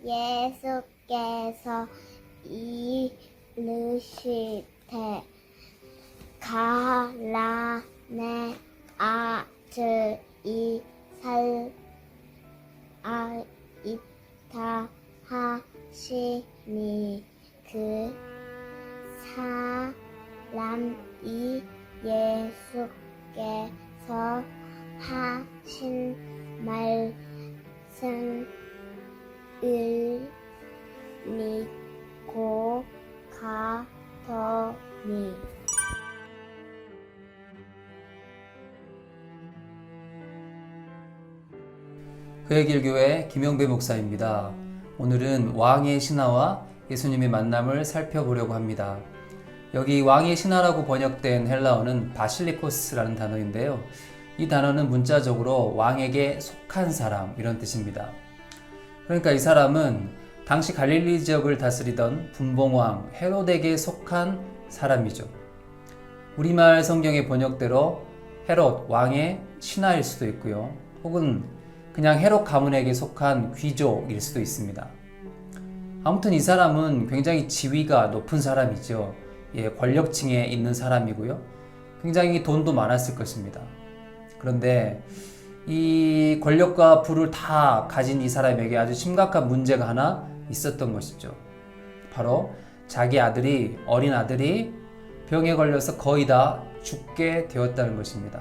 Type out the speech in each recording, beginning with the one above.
예수께서 이르시되 가라 내 아들이 살아있다 하시니 그 사람이 예수께서 하신 말씀을 믿고 가더니 그의 길교회 김영배 목사입니다. 오늘은 왕의 신하와 예수님의 만남을 살펴보려고 합니다. 여기 왕의 신하라고 번역된 헬라어는 바실리코스라는 단어인데요. 이 단어는 문자적으로 왕에게 속한 사람 이런 뜻입니다. 그러니까 이 사람은 당시 갈릴리 지역을 다스리던 분봉왕 헤롯에게 속한 사람이죠. 우리말 성경의 번역대로 헤롯 왕의 신하일 수도 있고요. 혹은 그냥 헤롯 가문에게 속한 귀족일 수도 있습니다. 아무튼 이 사람은 굉장히 지위가 높은 사람이죠. 권력층에 있는 사람이고요. 굉장히 돈도 많았을 것입니다. 그런데 이 권력과 부를 다 가진 이 사람에게 아주 심각한 문제가 하나 있었던 것이죠. 바로 자기 아들이, 어린 아들이 병에 걸려서 거의 다 죽게 되었다는 것입니다.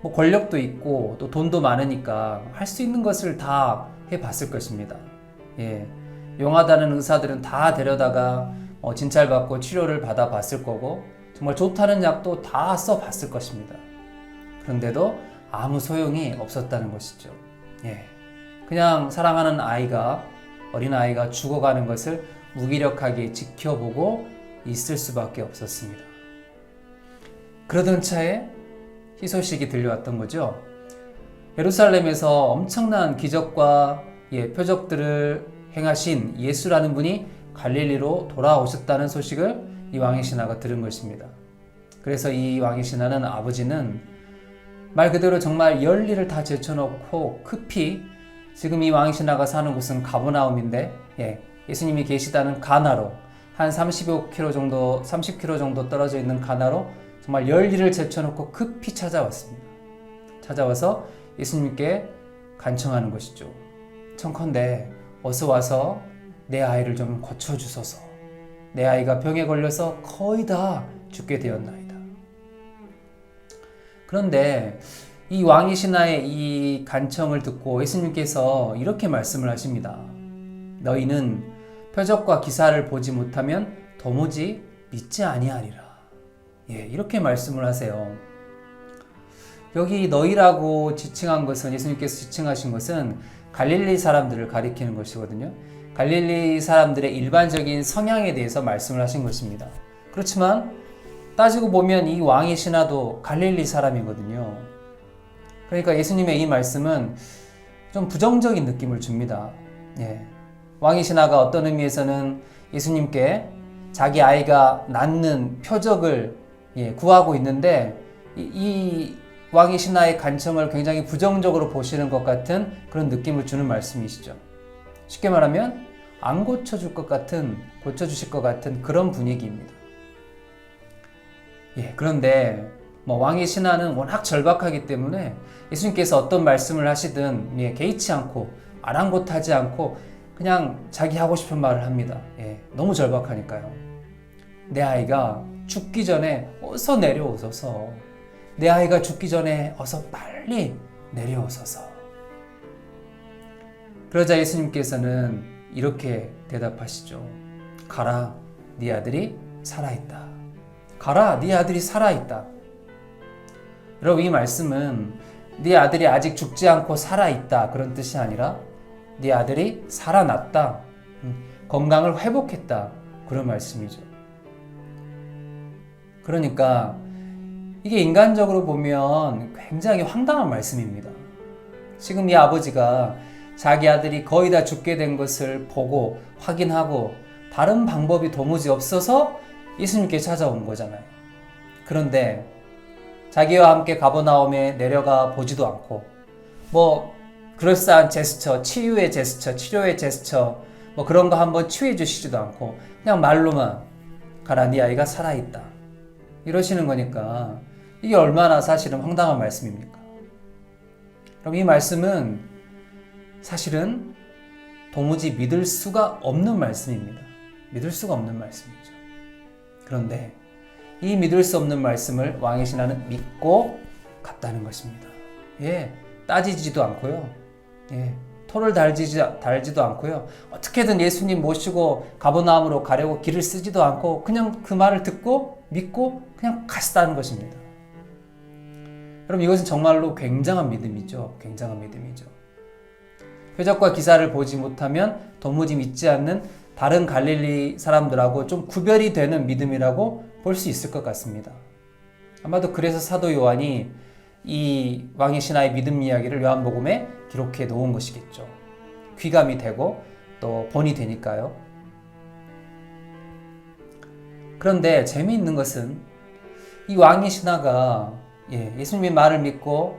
권력도 있고 또 돈도 많으니까 할 수 있는 것을 다 해봤을 것입니다. 용하다는 의사들은 다 데려다가 진찰받고 치료를 받아봤을 거고 정말 좋다는 약도 다 써봤을 것입니다. 그런데도 아무 소용이 없었다는 것이죠. 그냥 사랑하는 아이가, 어린아이가 죽어가는 것을 무기력하게 지켜보고 있을 수밖에 없었습니다. 그러던 차에 희소식이 들려왔던 거죠. 예루살렘에서 엄청난 기적과 표적들을 행하신 예수라는 분이 갈릴리로 돌아오셨다는 소식을 이 왕의 신하가 들은 것입니다. 그래서 이 왕의 신하는 아버지는 말 그대로 정말 열일을 다 제쳐놓고 급히 지금 이 왕의 신하가 사는 곳은 가버나움인데 예수님이 계시다는 가나로 한 30km 정도 떨어져 있는 가나로 정말 열일을 제쳐놓고 급히 찾아왔습니다. 찾아와서 예수님께 간청하는 것이죠. 청컨대 어서 와서 내 아이를 좀 고쳐주소서. 내 아이가 병에 걸려서 거의 다 죽게 되었나이다. 그런데 이 왕의 신하의 이 간청을 듣고 예수님께서 이렇게 말씀을 하십니다. 너희는 표적과 기사를 보지 못하면 도무지 믿지 아니하리라. 이렇게 말씀을 하세요. 여기 너희라고 지칭한 것은, 예수님께서 지칭하신 것은 갈릴리 사람들을 가리키는 것이거든요. 갈릴리 사람들의 일반적인 성향에 대해서 말씀을 하신 것입니다. 그렇지만 따지고 보면 이 왕의 신하도 갈릴리 사람이거든요. 그러니까 예수님의 이 말씀은 좀 부정적인 느낌을 줍니다. 왕의 신하가 어떤 의미에서는 예수님께 자기 아이가 낫는 표적을 구하고 있는데 이 왕의 신하의 간청을 굉장히 부정적으로 보시는 것 같은 그런 느낌을 주는 말씀이시죠. 쉽게 말하면 안 고쳐주실 것 같은 그런 분위기입니다. 그런데 왕의 신하는 워낙 절박하기 때문에 예수님께서 어떤 말씀을 하시든 개의치 않고 아랑곳하지 않고 그냥 자기 하고 싶은 말을 합니다. 너무 절박하니까요. 내 아이가 죽기 전에 어서 내려오소서. 내 아이가 죽기 전에 어서 빨리 내려오소서. 그러자 예수님께서는 이렇게 대답하시죠. 가라, 네 아들이 살아있다. 가라, 네 아들이 살아있다. 여러분, 이 말씀은 네 아들이 아직 죽지 않고 살아있다 그런 뜻이 아니라 네 아들이 살아났다, 건강을 회복했다 그런 말씀이죠. 그러니까 이게 인간적으로 보면 굉장히 황당한 말씀입니다. 지금 이 아버지가 자기 아들이 거의 다 죽게 된 것을 보고 확인하고 다른 방법이 도무지 없어서 예수님께 찾아온 거잖아요. 그런데 자기와 함께 가버나움에 내려가 보지도 않고 뭐 그럴싸한 제스처, 치유의 제스처, 치료의 제스처 뭐 그런 거 한번 치유해 주시지도 않고 그냥 말로만 가라, 네 아이가 살아있다 이러시는 거니까 이게 얼마나 사실은 황당한 말씀입니까? 그럼 이 말씀은 사실은 도무지 믿을 수가 없는 말씀입니다. 믿을 수가 없는 말씀이죠. 그런데 이 믿을 수 없는 말씀을 왕의 신하는 믿고 갔다는 것입니다. 예, 따지지도 않고요. 예, 토를 달지도 않고요. 어떻게든 예수님 모시고 가버나움으로 가려고 길을 쓰지도 않고 그냥 그 말을 듣고 믿고 그냥 갔다는 것입니다. 여러분, 이것은 정말로 굉장한 믿음이죠. 굉장한 믿음이죠. 표적과 기사를 보지 못하면 도무지 믿지 않는 다른 갈릴리 사람들하고 좀 구별이 되는 믿음이라고 볼 수 있을 것 같습니다. 아마도 그래서 사도 요한이 이 왕의 신하의 믿음 이야기를 요한복음에 기록해 놓은 것이겠죠. 귀감이 되고 또 본이 되니까요. 그런데 재미있는 것은 이 왕의 신하가 예수님의 말을 믿고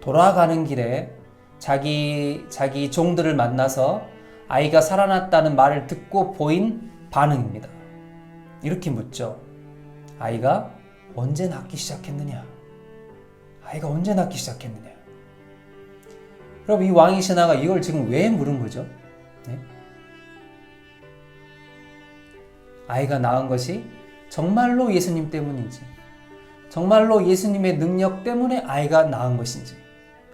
돌아가는 길에 자기 종들을 만나서 아이가 살아났다는 말을 듣고 보인 반응입니다. 이렇게 묻죠. 아이가 언제 낫기 시작했느냐? 아이가 언제 낫기 시작했느냐? 여러분, 이 왕의 신하가 이걸 지금 왜 물은 거죠? 네? 아이가 낳은 것이 정말로 예수님 때문인지, 정말로 예수님의 능력 때문에 아이가 낳은 것인지,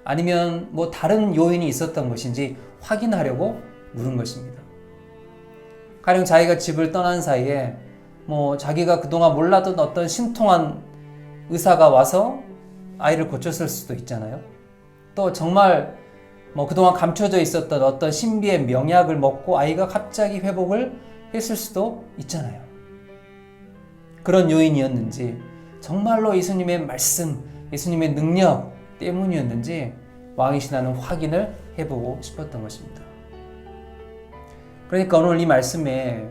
아니면 뭐 다른 요인이 있었던 것인지 확인하려고 물은 것입니다. 가령 자기가 집을 떠난 사이에 뭐 자기가 그동안 몰랐던 어떤 신통한 의사가 와서 아이를 고쳤을 수도 있잖아요. 또 정말 뭐 그동안 감춰져 있었던 어떤 신비의 명약을 먹고 아이가 갑자기 회복을 했을 수도 있잖아요. 그런 요인이었는지, 정말로 예수님의 말씀, 예수님의 능력 때문이었는지 왕의 신하는 확인을 해보고 싶었던 것입니다. 그러니까 오늘 이 말씀에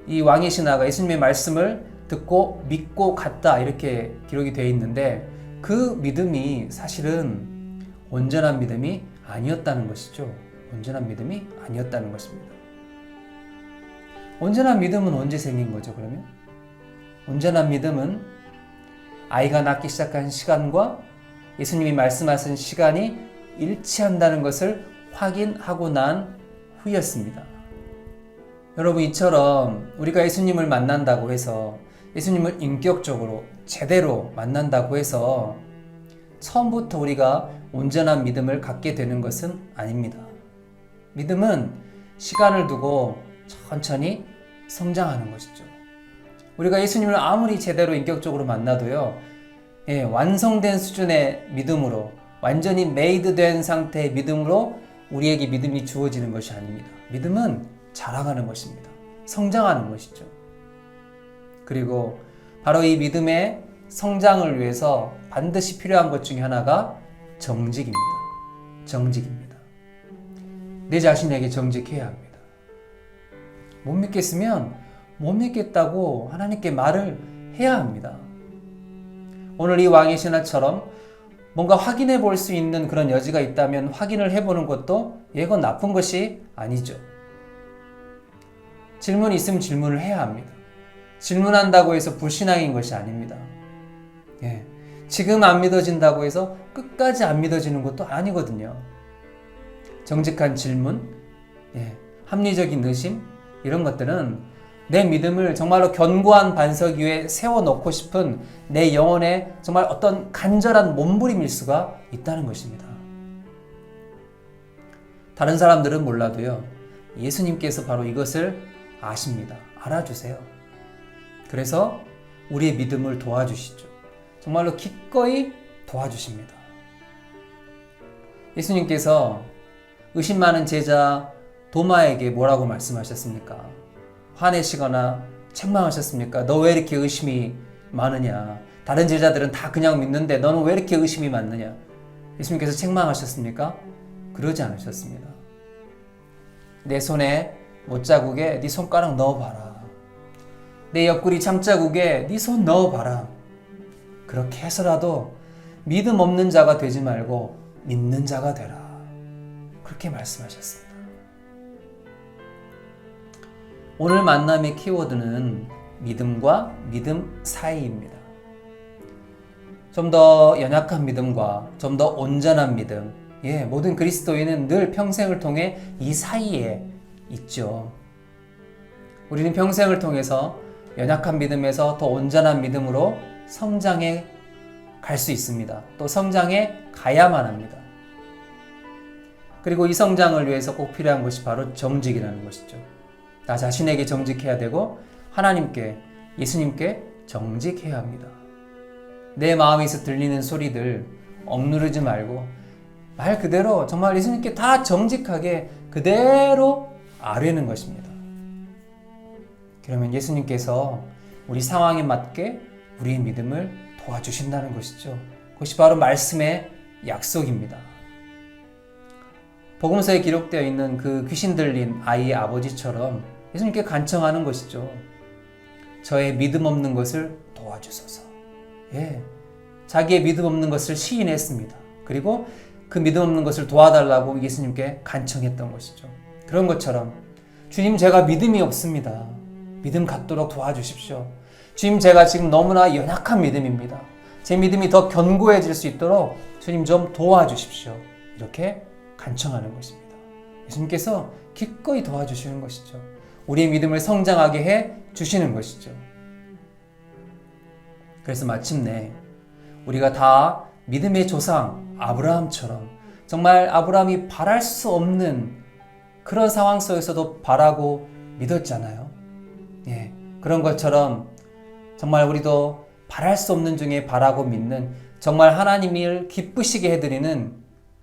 이 왕의 신하가 예수님의 말씀을 듣고 믿고 갔다 이렇게 기록이 되어 있는데, 그 믿음이 사실은 온전한 믿음이 아니었다는 것이죠. 온전한 믿음이 아니었다는 것입니다. 온전한 믿음은 언제 생긴 거죠, 그러면? 온전한 믿음은 아이가 낳기 시작한 시간과 예수님이 말씀하신 시간이 일치한다는 것을 확인하고 난 후였습니다. 여러분, 이처럼 우리가 예수님을 만난다고 해서, 예수님을 인격적으로 제대로 만난다고 해서 처음부터 우리가 온전한 믿음을 갖게 되는 것은 아닙니다. 믿음은 시간을 두고 천천히 성장하는 것이죠. 우리가 예수님을 아무리 제대로 인격적으로 만나도요, 완성된 수준의 믿음으로, 완전히 메이드된 상태의 믿음으로 우리에게 믿음이 주어지는 것이 아닙니다. 믿음은 자라가는 것입니다. 성장하는 것이죠. 그리고 바로 이 믿음의 성장을 위해서 반드시 필요한 것 중에 하나가 정직입니다. 정직입니다. 내 자신에게 정직해야 합니다. 못 믿겠으면 못 믿겠다고 하나님께 말을 해야 합니다. 오늘 이 왕의 신하처럼 뭔가 확인해 볼 수 있는 그런 여지가 있다면 확인을 해보는 것도 그건 나쁜 것이 아니죠. 질문이 있으면 질문을 해야 합니다. 질문한다고 해서 불신앙인 것이 아닙니다. 지금 안 믿어진다고 해서 끝까지 안 믿어지는 것도 아니거든요. 정직한 질문, 합리적인 의심, 이런 것들은 내 믿음을 정말로 견고한 반석 위에 세워놓고 싶은 내 영혼의 정말 어떤 간절한 몸부림일 수가 있다는 것입니다. 다른 사람들은 몰라도요, 예수님께서 바로 이것을 아십니다. 알아주세요. 그래서 우리의 믿음을 도와주시죠. 정말로 기꺼이 도와주십니다. 예수님께서 의심 많은 제자 도마에게 뭐라고 말씀하셨습니까? 화내시거나 책망하셨습니까? 너 왜 이렇게 의심이 많으냐? 다른 제자들은 다 그냥 믿는데 너는 왜 이렇게 의심이 많느냐? 예수님께서 책망하셨습니까? 그러지 않으셨습니다. 내 손에 못자국에 네 손가락 넣어봐라. 내 옆구리 창자국에 네 손 넣어봐라. 그렇게 해서라도 믿음 없는 자가 되지 말고 믿는 자가 되라. 그렇게 말씀하셨습니다. 오늘 만남의 키워드는 믿음과 믿음 사이입니다. 좀 더 연약한 믿음과 좀 더 온전한 믿음. 모든 그리스도인은 늘 평생을 통해 이 사이에 있죠. 우리는 평생을 통해서 연약한 믿음에서 더 온전한 믿음으로 성장해 갈 수 있습니다. 또 성장해 가야만 합니다. 그리고 이 성장을 위해서 꼭 필요한 것이 바로 정직이라는 것이죠. 나 자신에게 정직해야 되고 하나님께, 예수님께 정직해야 합니다. 내 마음에서 들리는 소리들 억누르지 말고 말 그대로 정말 예수님께 다 정직하게 그대로 아뢰는 것입니다. 그러면 예수님께서 우리 상황에 맞게 우리의 믿음을 도와주신다는 것이죠. 그것이 바로 말씀의 약속입니다. 복음서에 기록되어 있는 그 귀신 들린 아이의 아버지처럼 예수님께 간청하는 것이죠. 저의 믿음 없는 것을 도와주소서. 자기의 믿음 없는 것을 시인했습니다. 그리고 그 믿음 없는 것을 도와달라고 예수님께 간청했던 것이죠. 그런 것처럼 주님, 제가 믿음이 없습니다. 믿음 갖도록 도와주십시오. 주님, 제가 지금 너무나 연약한 믿음입니다. 제 믿음이 더 견고해질 수 있도록 주님 좀 도와주십시오. 이렇게 간청하는 것입니다. 예수님께서 기꺼이 도와주시는 것이죠. 우리의 믿음을 성장하게 해 주시는 것이죠. 그래서 마침내 우리가 다 믿음의 조상 아브라함처럼 정말 아브라함이 바랄 수 없는 그런 상황 속에서도 바라고 믿었잖아요. 그런 것처럼 정말 우리도 바랄 수 없는 중에 바라고 믿는 정말 하나님을 기쁘시게 해드리는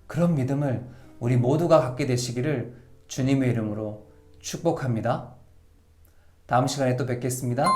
그런 믿음을 우리 모두가 갖게 되시기를 주님의 이름으로 축복합니다. 다음 시간에 또 뵙겠습니다.